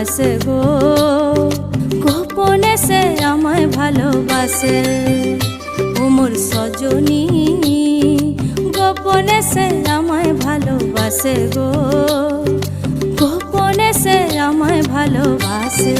ভালোবাসে গো, গোপনে সে আমায় ভালোবাসে। ও মোর সজনী গোপনে সে আমায় ভালোবাসে গো, গোপনে সে আমায় ভালোবাসে।